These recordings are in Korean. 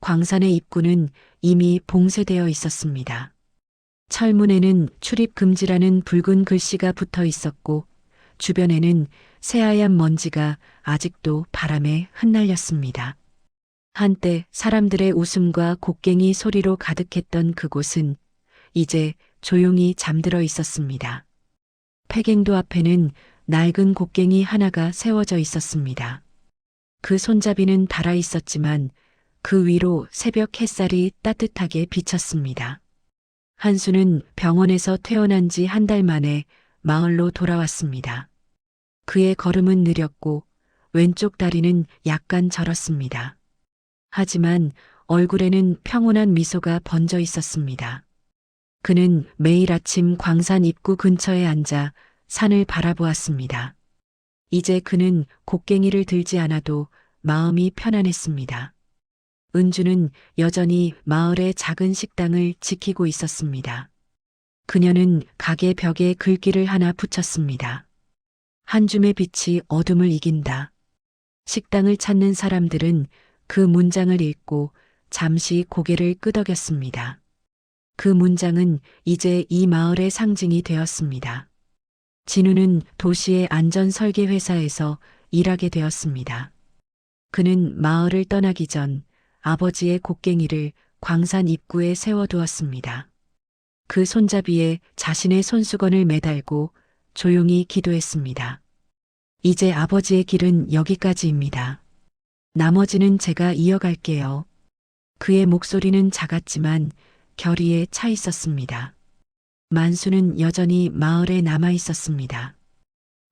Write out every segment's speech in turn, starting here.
광산의 입구는 이미 봉쇄되어 있었습니다. 철문에는 출입 금지라는 붉은 글씨가 붙어 있었고 주변에는 새하얀 먼지가 아직도 바람에 흩날렸습니다. 한때 사람들의 웃음과 곡괭이 소리로 가득했던 그곳은 이제 조용히 잠들어 있었습니다. 폐경도 앞에는 낡은 곡괭이 하나가 세워져 있었습니다. 그 손잡이는 닳아 있었지만 그 위로 새벽 햇살이 따뜻하게 비쳤습니다. 한수는 병원에서 퇴원한 지 한 달 만에 마을로 돌아왔습니다. 그의 걸음은 느렸고 왼쪽 다리는 약간 저렸습니다. 하지만 얼굴에는 평온한 미소가 번져 있었습니다. 그는 매일 아침 광산 입구 근처에 앉아 산을 바라보았습니다. 이제 그는 곡괭이를 들지 않아도 마음이 편안했습니다. 은주는 여전히 마을의 작은 식당을 지키고 있었습니다. 그녀는 가게 벽에 글귀를 하나 붙였습니다. 한 줌의 빛이 어둠을 이긴다. 식당을 찾는 사람들은 그 문장을 읽고 잠시 고개를 끄덕였습니다. 그 문장은 이제 이 마을의 상징이 되었습니다. 진우는 도시의 안전설계회사에서 일하게 되었습니다. 그는 마을을 떠나기 전 아버지의 곡괭이를 광산 입구에 세워두었습니다. 그 손잡이에 자신의 손수건을 매달고 조용히 기도했습니다. 이제 아버지의 길은 여기까지입니다. 나머지는 제가 이어갈게요. 그의 목소리는 작았지만 결의에 차 있었습니다. 만수는 여전히 마을에 남아 있었습니다.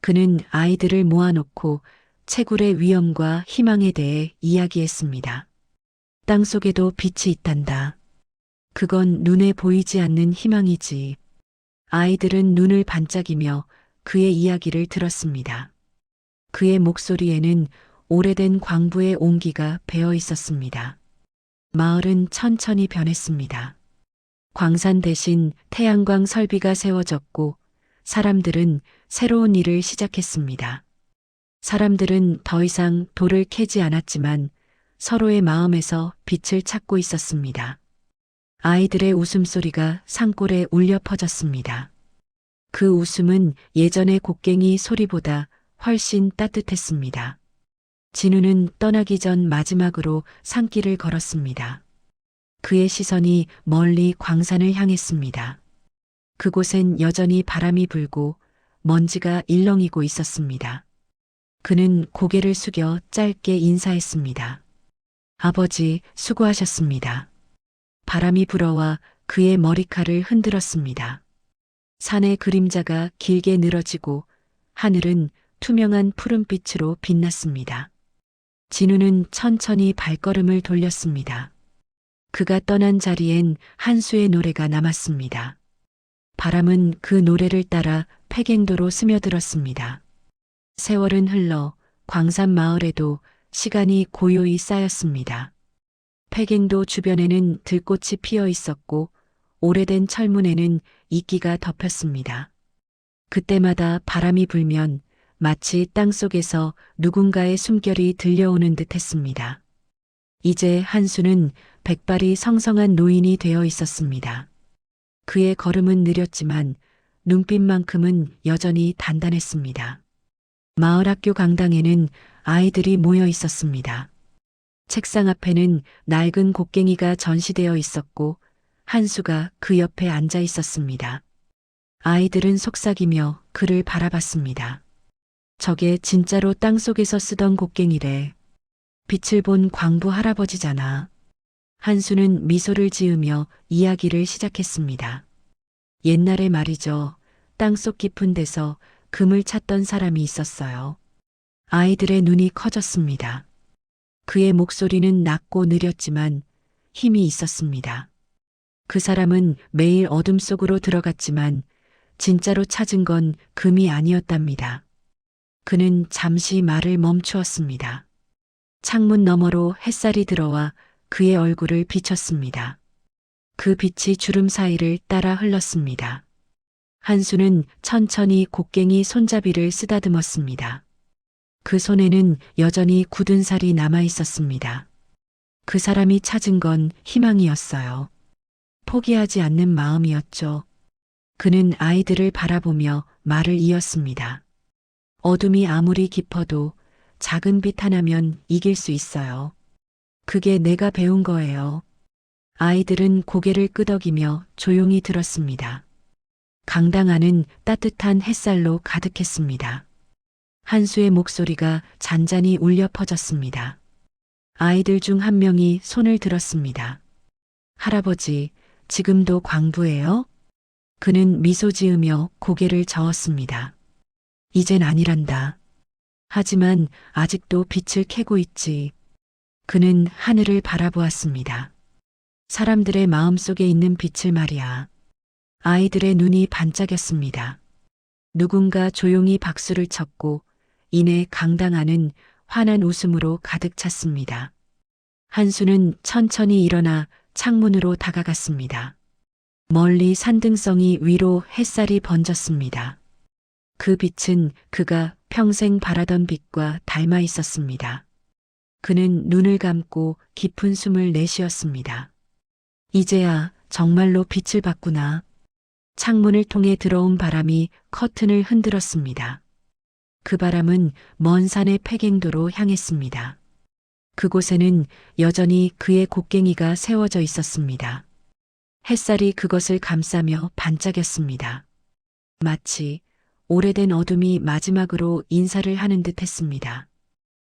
그는 아이들을 모아놓고 채굴의 위험과 희망에 대해 이야기했습니다. 땅속에도 빛이 있단다. 그건 눈에 보이지 않는 희망이지. 아이들은 눈을 반짝이며 그의 이야기를 들었습니다. 그의 목소리에는 오래된 광부의 온기가 배어 있었습니다. 마을은 천천히 변했습니다. 광산 대신 태양광 설비가 세워졌고 사람들은 새로운 일을 시작했습니다. 사람들은 더 이상 돌을 캐지 않았지만 서로의 마음에서 빛을 찾고 있었습니다. 아이들의 웃음소리가 산골에 울려 퍼졌습니다. 그 웃음은 예전의 곡괭이 소리보다 훨씬 따뜻했습니다. 진우는 떠나기 전 마지막으로 산길을 걸었습니다. 그의 시선이 멀리 광산을 향했습니다. 그곳엔 여전히 바람이 불고 먼지가 일렁이고 있었습니다. 그는 고개를 숙여 짧게 인사했습니다. 아버지, 수고하셨습니다. 바람이 불어와 그의 머리칼을 흔들었습니다. 산의 그림자가 길게 늘어지고 하늘은 투명한 푸른빛으로 빛났습니다. 진우는 천천히 발걸음을 돌렸습니다. 그가 떠난 자리엔 한수의 노래가 남았습니다. 바람은 그 노래를 따라 폐경도로 스며들었습니다. 세월은 흘러 광산 마을에도 시간이 고요히 쌓였습니다. 폐경도 주변에는 들꽃이 피어 있었고 오래된 철문에는 이끼가 덮였습니다. 그때마다 바람이 불면 마치 땅속에서 누군가의 숨결이 들려오는 듯 했습니다. 이제 한수는 백발이 성성한 노인이 되어 있었습니다. 그의 걸음은 느렸지만 눈빛만큼은 여전히 단단했습니다. 마을 학교 강당에는 아이들이 모여 있었습니다. 책상 앞에는 낡은 곡괭이가 전시되어 있었고 한수가 그 옆에 앉아 있었습니다. 아이들은 속삭이며 그를 바라봤습니다. 저게 진짜로 땅속에서 쓰던 곡괭이래. 빛을 본 광부 할아버지잖아. 한수는 미소를 지으며 이야기를 시작했습니다. 옛날에 말이죠. 땅속 깊은 데서 금을 찾던 사람이 있었어요. 아이들의 눈이 커졌습니다. 그의 목소리는 낮고 느렸지만 힘이 있었습니다. 그 사람은 매일 어둠 속으로 들어갔지만 진짜로 찾은 건 금이 아니었답니다. 그는 잠시 말을 멈추었습니다. 창문 너머로 햇살이 들어와 그의 얼굴을 비췄습니다. 그 빛이 주름 사이를 따라 흘렀습니다. 한수는 천천히 곡괭이 손잡이를 쓰다듬었습니다. 그 손에는 여전히 굳은 살이 남아 있었습니다. 그 사람이 찾은 건 희망이었어요. 포기하지 않는 마음이었죠. 그는 아이들을 바라보며 말을 이었습니다. 어둠이 아무리 깊어도 작은 빛 하나면 이길 수 있어요. 그게 내가 배운 거예요. 아이들은 고개를 끄덕이며 조용히 들었습니다. 강당 안은 따뜻한 햇살로 가득했습니다. 한수의 목소리가 잔잔히 울려 퍼졌습니다. 아이들 중 한 명이 손을 들었습니다. 할아버지, 지금도 광부예요? 그는 미소 지으며 고개를 저었습니다. 이젠 아니란다. 하지만 아직도 빛을 캐고 있지. 그는 하늘을 바라보았습니다. 사람들의 마음속에 있는 빛을 말이야. 아이들의 눈이 반짝였습니다. 누군가 조용히 박수를 쳤고 이내 강당 안은 환한 웃음으로 가득 찼습니다. 한수는 천천히 일어나 창문으로 다가갔습니다. 멀리 산등성이 위로 햇살이 번졌습니다. 그 빛은 그가 평생 바라던 빛과 닮아 있었습니다. 그는 눈을 감고 깊은 숨을 내쉬었습니다. 이제야 정말로 빛을 봤구나. 창문을 통해 들어온 바람이 커튼을 흔들었습니다. 그 바람은 먼 산의 패갱도로 향했습니다. 그곳에는 여전히 그의 곡괭이가 세워져 있었습니다. 햇살이 그것을 감싸며 반짝였습니다. 마치 오래된 어둠이 마지막으로 인사를 하는 듯 했습니다.